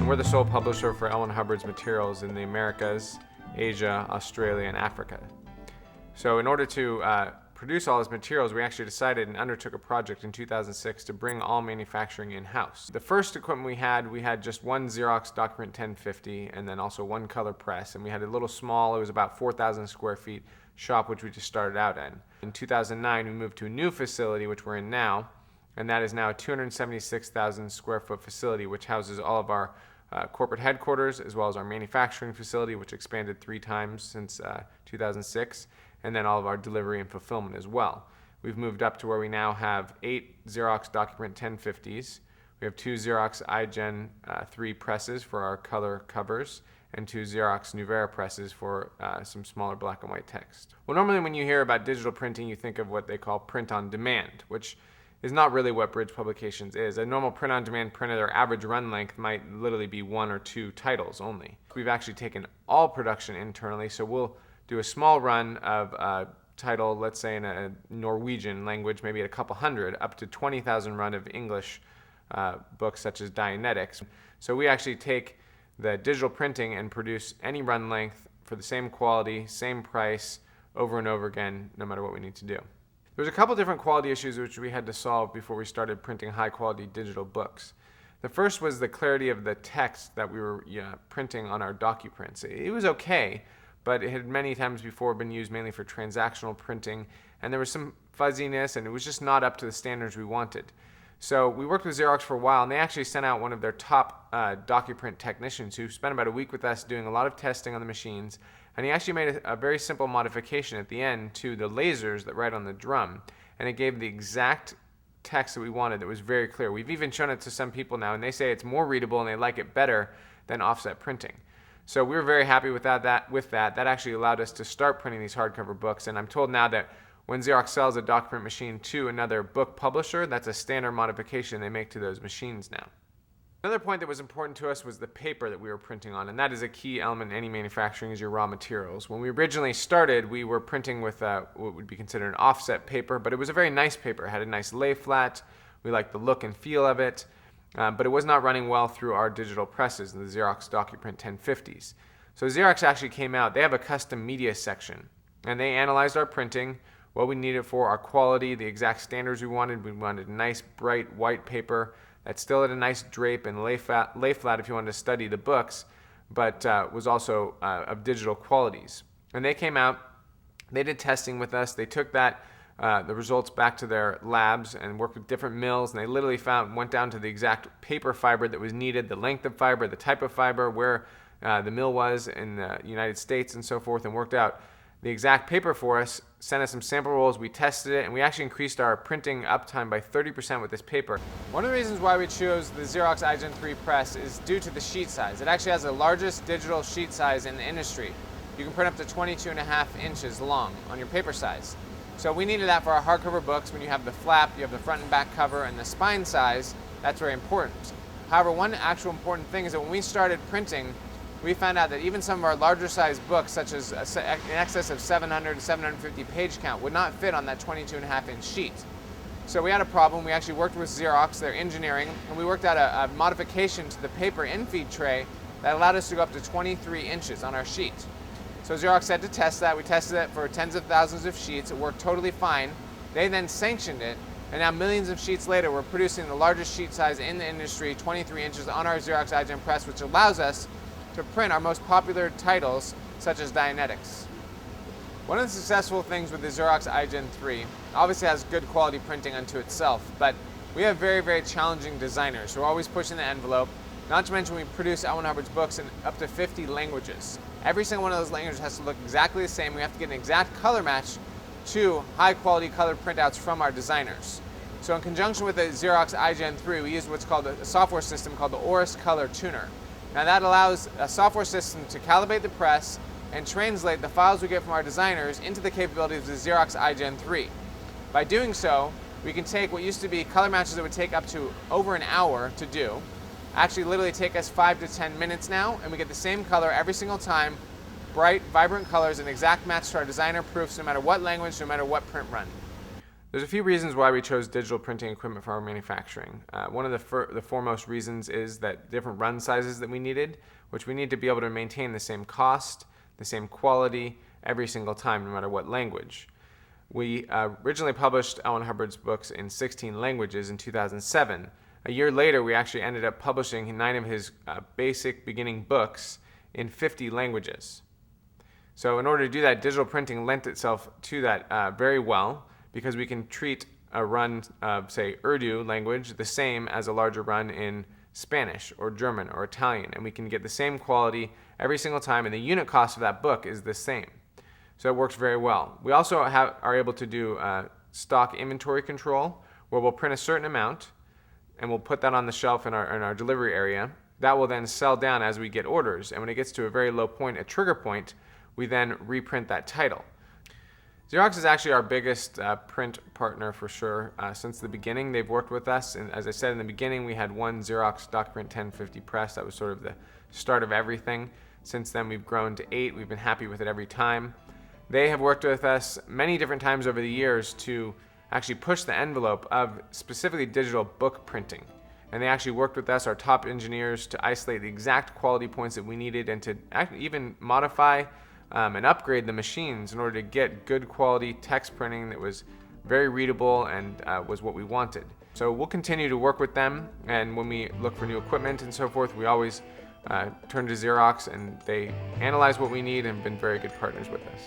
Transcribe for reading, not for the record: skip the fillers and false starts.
we're the sole publisher for L. Ron Hubbard's materials in the Americas, Asia, Australia, and Africa. So in order to produce all his materials, we actually decided and undertook a project in 2006 to bring all manufacturing in-house. The first equipment we had just one Xerox DocuPrint 1050 and then also one color press, and we had a little small, it was about 4,000 square feet shop which we just started out in. In 2009 we moved to a new facility which we're in now, and that is now a 276,000 square foot facility which houses all of our corporate headquarters as well as our manufacturing facility, which expanded 3 times since 2006, and then all of our delivery and fulfillment as well. We've moved up to where we now have 8 Xerox DocuPrint 1050s. We have 2 Xerox iGen 3 presses for our color covers, and 2 Xerox Nuvera presses for some smaller black and white text. Well, normally when you hear about digital printing, you think of what they call print on demand, which is not really what Bridge Publications is. A normal print-on-demand printer, their average run length might literally be 1 or 2 titles only. We've actually taken all production internally, so we'll do a small run of a title, let's say in a Norwegian language, maybe at a couple hundred, up to 20,000 run of English books such as Dianetics. So we actually take the digital printing and produce any run length for the same quality, same price, over and over again, no matter what we need to do. There was a couple different quality issues which we had to solve before we started printing high-quality digital books. The first was the clarity of the text that we were printing on our DocuPrints. It was okay, but it had many times before been used mainly for transactional printing, and there was some fuzziness, and it was just not up to the standards we wanted. So we worked with Xerox for a while, and they actually sent out one of their top DocuPrint technicians who spent about a week with us doing a lot of testing on the machines, and he actually made a very simple modification at the end to the lasers that write on the drum, and it gave the exact text that we wanted that was very clear. We've even shown it to some people now, and they say it's more readable and they like it better than offset printing. So we were very happy with that. That actually allowed us to start printing these hardcover books, and I'm told now that when Xerox sells a DocuPrint machine to another book publisher, that's a standard modification they make to those machines now. Another point that was important to us was the paper that we were printing on, and that is a key element in any manufacturing is your raw materials. When we originally started, we were printing with what would be considered an offset paper, but it was a very nice paper. It had a nice lay flat. We liked the look and feel of it, but it was not running well through our digital presses, the Xerox DocuPrint 1050s. So Xerox actually came out. They have a custom media section, and they analyzed our printing, what we needed for our quality, the exact standards we wanted. We wanted nice, bright, white paper that still had a nice drape and lay flat if you wanted to study the books, but was also of digital qualities. And they came out, they did testing with us, they took that, the results back to their labs and worked with different mills, and they literally went down to the exact paper fiber that was needed, the length of fiber, the type of fiber, where the mill was in the United States and so forth, and worked out the exact paper for us, sent us some sample rolls, we tested it, and we actually increased our printing uptime by 30% with this paper. One of the reasons why we chose the Xerox iGen 3 press is due to the sheet size. It actually has the largest digital sheet size in the industry. You can print up to 22.5 inches long on your paper size. So we needed that for our hardcover books. When you have the flap, you have the front and back cover, and the spine size, that's very important. However, one actual important thing is that when we started printing, we found out that even some of our larger size books, such as in excess of 700 to 750 page count, would not fit on that 22.5 inch sheet. So we had a problem. We actually worked with Xerox, their engineering, and we worked out a modification to the paper infeed tray that allowed us to go up to 23 inches on our sheet. So Xerox had to test that. We tested it for tens of thousands of sheets. It worked totally fine. They then sanctioned it, and now millions of sheets later, we're producing the largest sheet size in the industry, 23 inches on our Xerox iGen press, which allows us to print our most popular titles, such as Dianetics. One of the successful things with the Xerox iGen 3 obviously has good quality printing unto itself, but we have very, very challenging designers who are always pushing the envelope, not to mention we produce L. Ron Hubbard's books in up to 50 languages. Every single one of those languages has to look exactly the same. We have to get an exact color match to high quality color printouts from our designers. So in conjunction with the Xerox iGen 3, we use what's called a software system called the Oris Color Tuner. Now that allows a software system to calibrate the press and translate the files we get from our designers into the capabilities of the Xerox iGen 3. By doing so, we can take what used to be color matches that would take up to over an hour to do, actually literally take us 5 to 10 minutes now, and we get the same color every single time, bright, vibrant colors, an exact match to our designer proofs, no matter what language, no matter what print run. There's a few reasons why we chose digital printing equipment for our manufacturing. One of the foremost reasons is that different run sizes that we needed, which we need to be able to maintain the same cost, the same quality every single time, no matter what language. We originally published L. Ron Hubbard's books in 16 languages in 2007. A year later, we actually ended up publishing 9 of his basic beginning books in 50 languages. So in order to do that, digital printing lent itself to that very well, because we can treat a run of, say, Urdu language the same as a larger run in Spanish or German or Italian, and we can get the same quality every single time, and the unit cost of that book is the same. So it works very well. We also are able to do stock inventory control, where we'll print a certain amount, and we'll put that on the shelf in our delivery area. That will then sell down as we get orders, and when it gets to a very low point, a trigger point, we then reprint that title. Xerox is actually our biggest print partner for sure. Since the beginning, they've worked with us, and as I said in the beginning, we had one Xerox DocuPrint 1050 press. That was sort of the start of everything. Since then, we've grown to 8. We've been happy with it every time. They have worked with us many different times over the years to actually push the envelope of specifically digital book printing. And they actually worked with us, our top engineers, to isolate the exact quality points that we needed, and to even modify and upgrade the machines in order to get good quality text printing that was very readable and was what we wanted. So we'll continue to work with them, and when we look for new equipment and so forth, we always turn to Xerox, and they analyze what we need and have been very good partners with us.